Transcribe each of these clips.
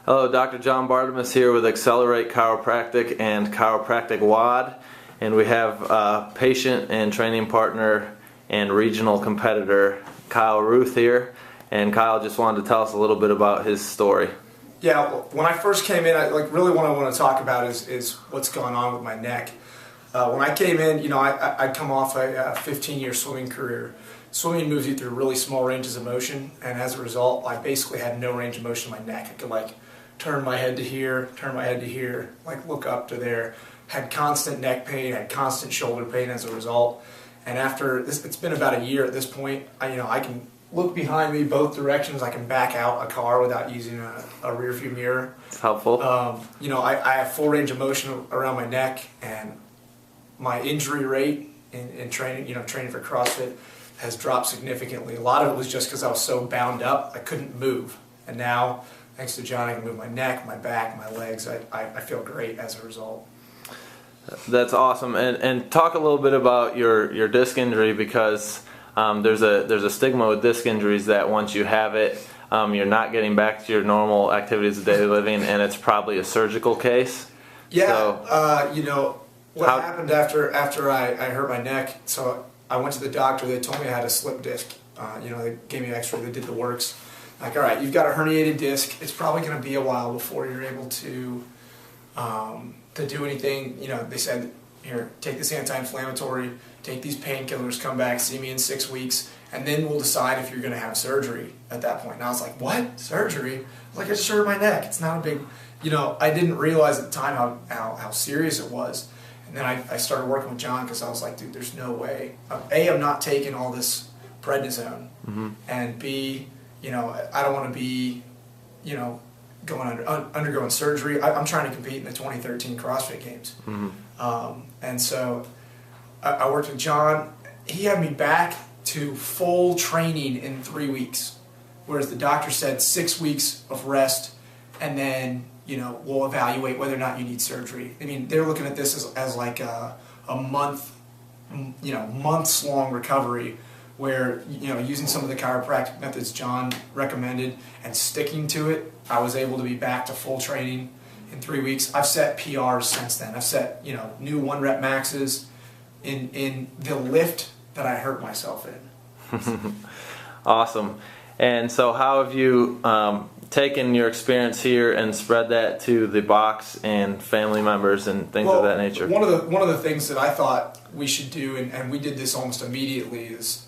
Hello, Dr. John Bartemus here with Accelerate Chiropractic and Chiropractic WOD, and we have patient and training partner and regional competitor Kyle Ruth here, and Kyle just wanted to tell us a little bit about his story. Yeah, when I first came in, really what I want to talk about is what's going on with my neck. When I came in, I come off a 15-year swimming career. Swimming moves you through really small ranges of motion, and as a result, I basically had no range of motion in my neck. I could turn my head to here, look up to there. Had constant neck pain, had constant shoulder pain as a result. And after this, it's been about a year at this point. I can look behind me both directions. I can back out a car without using a rear view mirror. It's helpful. I have full range of motion around my neck, and my injury rate in training, training for CrossFit has dropped significantly. A lot of it was just because I was so bound up, I couldn't move. And now, thanks to John, I can move my neck, my back, my legs. I feel great as a result. That's awesome. And talk a little bit about your disc injury, because there's a stigma with disc injuries that once you have it, you're not getting back to your normal activities of daily living, and it's probably a surgical case. Yeah. So, what happened after I hurt my neck? So I went to the doctor. They told me I had a slip disc. They gave me an X-ray. They did the works. Like, all right, you've got a herniated disc. It's probably going to be a while before you're able to do anything. They said, here, take this anti-inflammatory, take these painkillers, come back, see me in 6 weeks, and then we'll decide if you're going to have surgery at that point. And I was like, what? Surgery? I was like, I just hurt my neck. It's not a big, I didn't realize at the time how serious it was. And then I started working with John because I was like, dude, there's no way. A, I'm not taking all this prednisone, and B, I don't want to be, undergoing surgery. I'm trying to compete in the 2013 CrossFit Games. And so I worked with John. He had me back to full training in 3 weeks, whereas the doctor said 6 weeks of rest, and then, we'll evaluate whether or not you need surgery. I mean, they're looking at this as like a month, months long recovery, where, using some of the chiropractic methods John recommended and sticking to it, I was able to be back to full training in 3 weeks. I've set PRs since then. I've set, new 1-rep maxes in the lift that I hurt myself in. Awesome. And so how have you taken your experience here and spread that to the box and family members and things of that nature? One of the things that I thought we should do, and we did this almost immediately, is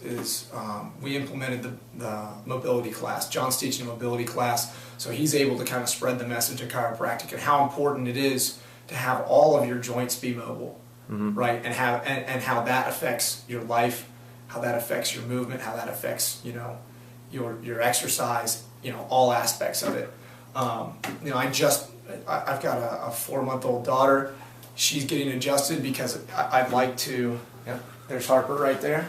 we implemented the mobility class. John's teaching a mobility class, so he's able to kind of spread the message of chiropractic and how important it is to have all of your joints be mobile, right? And how that affects your life, how that affects your movement, how that affects your exercise, all aspects of it. I've got a 4-month-old daughter. She's getting adjusted because I'd like to. Yeah, there's Harper right there.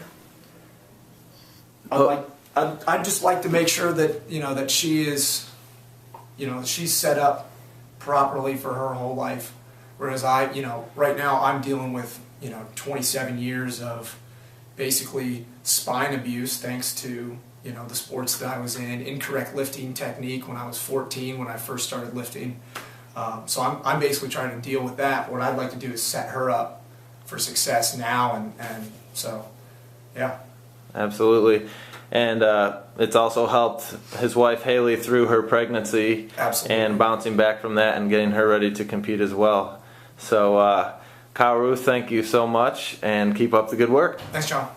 I'd just like to make sure that that she is, she's set up properly for her whole life. Whereas right now I'm dealing with 27 years of basically spine abuse, thanks to the sports that I was in, incorrect lifting technique when I was 14 when I first started lifting. So I'm basically trying to deal with that. What I'd like to do is set her up for success now, and so, yeah. Absolutely. And it's also helped his wife Haley through her pregnancy. Absolutely. And bouncing back from that and getting her ready to compete as well. So Kyle Ruth, thank you so much, and keep up the good work. Thanks, John.